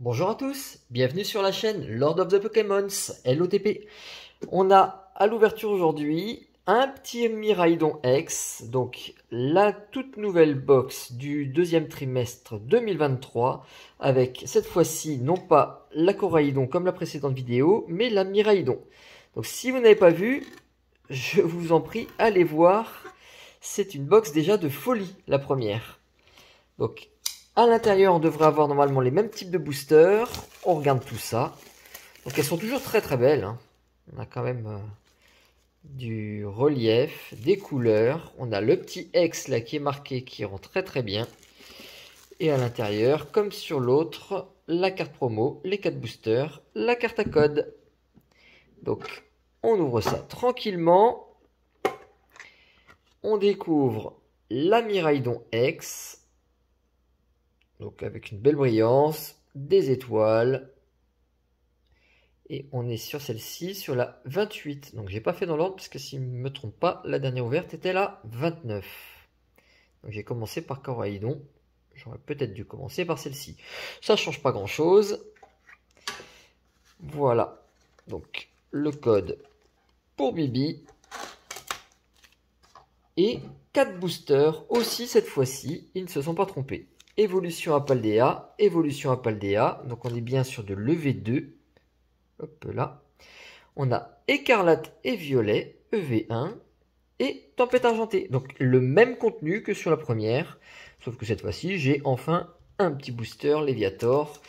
Bonjour à tous, bienvenue sur la chaîne Lord of the Pokémons, LOTP. On a à l'ouverture aujourd'hui un petit Miraidon X, donc la toute nouvelle box du deuxième trimestre 2023, avec cette fois-ci non pas la Coraidon comme la précédente vidéo, mais la Miraidon. Donc si vous n'avez pas vu, je vous en prie, allez voir. C'est une box déjà de folie, la première. Donc à l'intérieur, on devrait avoir normalement les mêmes types de boosters. On regarde tout ça. Donc elles sont toujours très très belles, hein. On a quand même du relief, des couleurs. On a le petit X là qui est marqué, qui rend très très bien. Et à l'intérieur, comme sur l'autre, la carte promo, les 4 boosters, la carte à code. Donc on ouvre ça tranquillement. On découvre la Miraidon X. Donc avec une belle brillance, des étoiles. Et on est sur celle-ci, sur la 28. Donc j'ai pas fait dans l'ordre, parce que si je ne me trompe pas, la dernière ouverte était la 29. Donc j'ai commencé par Coraidon. J'aurais peut-être dû commencer par celle-ci. Ça change pas grand-chose. Voilà. Donc le code pour Bibi. Et 4 boosters aussi cette fois-ci. Ils ne se sont pas trompés. Évolution à Paldea, évolution à Paldea. Donc on est bien sur de l'EV2. Hop là. On a écarlate et violet, EV1, et tempête argentée. Donc le même contenu que sur la première, sauf que cette fois-ci, j'ai enfin un petit booster Léviator.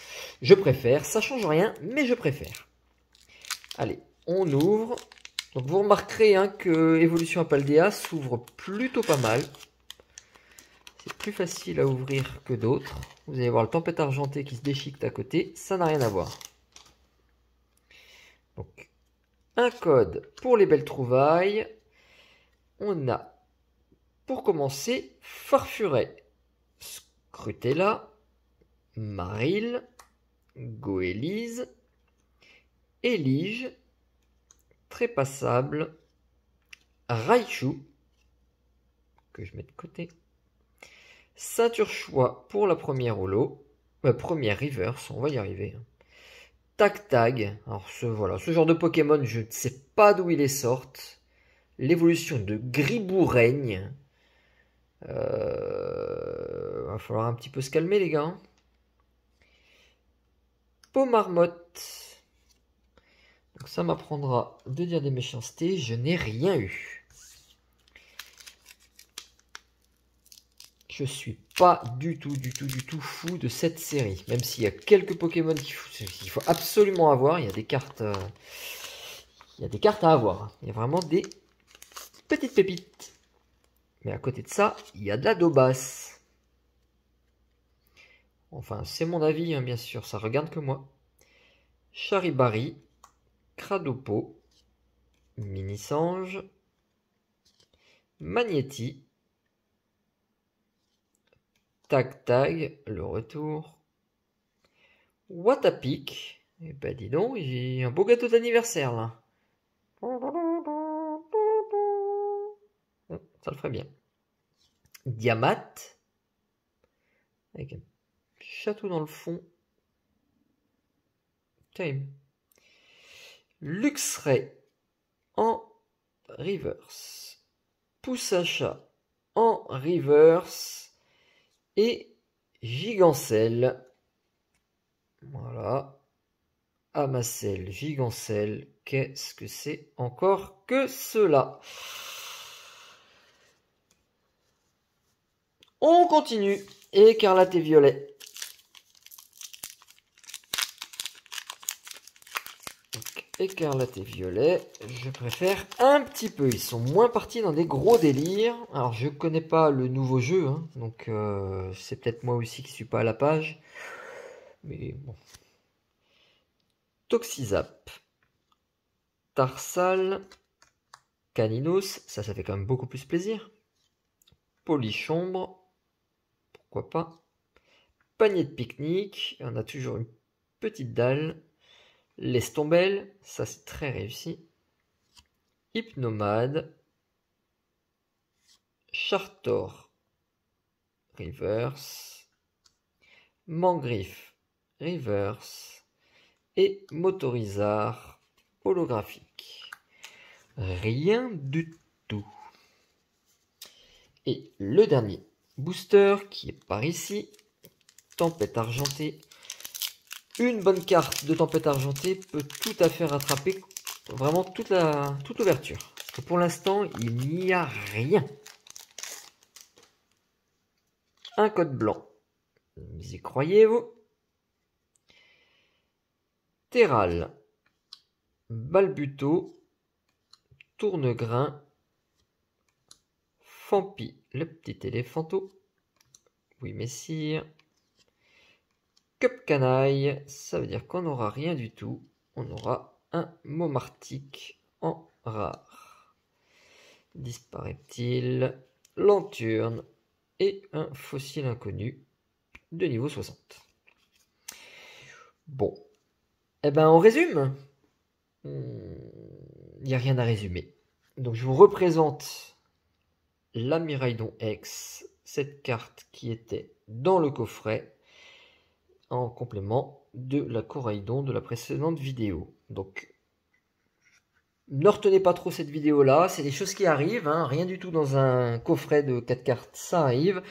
Je préfère, ça change rien, mais je préfère. Allez, on ouvre. Donc vous remarquerez que Évolution à Paldea s'ouvre plutôt pas mal. C'est plus facile à ouvrir que d'autres. Vous allez voir le tempête argentée qui se déchiquette à côté, ça n'a rien à voir. Donc un code pour les belles trouvailles. On a, pour commencer, Farfuret, Scrutella, Maril, Goélise, Élige, Trépassable, Raichu, que je mets de côté, Ceinture-Choix pour la première holo, première reverse, on va y arriver. Tac-Tag, alors voilà, ce genre de Pokémon, je ne sais pas d'où il est sorti. L'évolution de Griboureigne. Va falloir un petit peu se calmer les gars. Peau-Marmotte. Donc ça m'apprendra de dire des méchancetés. Je n'ai rien eu. Je suis pas du tout fou de cette série. Même s'il y a quelques Pokémon qu'il faut absolument avoir. Il y a des cartes. Il y a des cartes à avoir. Il y a vraiment des petites pépites. Mais à côté de ça, il y a de la daubasse. Enfin, c'est mon avis, hein, bien sûr. Ça regarde que moi. Charibari. Cradopo. Mini-Sange. Magnéti. Tac-Tag, le retour. Watapic. Eh ben dis donc, j'ai un beau gâteau d'anniversaire là. Ça le ferait bien. Diamat. Avec un château dans le fond. Time. Luxray en reverse. Poussacha en reverse. Et Gigancelle. Voilà. Amacel, Gigancelle. Qu'est-ce que c'est encore que cela? On continue. Écarlate et violet. Donc, écarlate et violet, je préfère un petit peu. Ils sont moins partis dans des gros délires. Alors, je connais pas le nouveau jeu, hein, donc c'est peut-être moi aussi qui suis pas à la page. Mais bon. Toxizap. Tarsal. Caninos, ça fait quand même beaucoup plus plaisir. Polichombre. Pourquoi pas. Panier de pique-nique. On a toujours une petite dalle. L'estombelle, ça c'est très réussi. Hypnomade. Chartor. Reverse. Mangriffe. reverse et motorisard holographique. Rien du tout. Et le dernier booster qui est par ici, tempête argentée. Une bonne carte de tempête argentée peut tout à fait rattraper vraiment toute l'ouverture. Parce que pour l'instant, il n'y a rien. Un code blanc. Vous y croyez-vous? Terral, Balbuto, Tournegrain, Fampi, le petit éléphanto, oui messire, Cup Canaille, ça veut dire qu'on n'aura rien du tout, on aura un Momartique en rare. Disparaît-il, Lanturne et un fossile inconnu de niveau 60. Bon, eh ben on résume. Il n'y a rien à résumer. Donc je vous représente la Miraidon X, cette carte qui était dans le coffret en complément de la Coraidon de la précédente vidéo. Donc ne retenez pas trop cette vidéo là, c'est des choses qui arrivent, hein. Rien du tout dans un coffret de 4 cartes, ça arrive.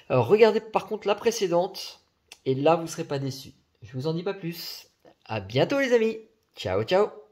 Alors, regardez par contre la précédente et là vous ne serez pas déçus. Je vous en dis pas plus. À bientôt les amis. Ciao ciao.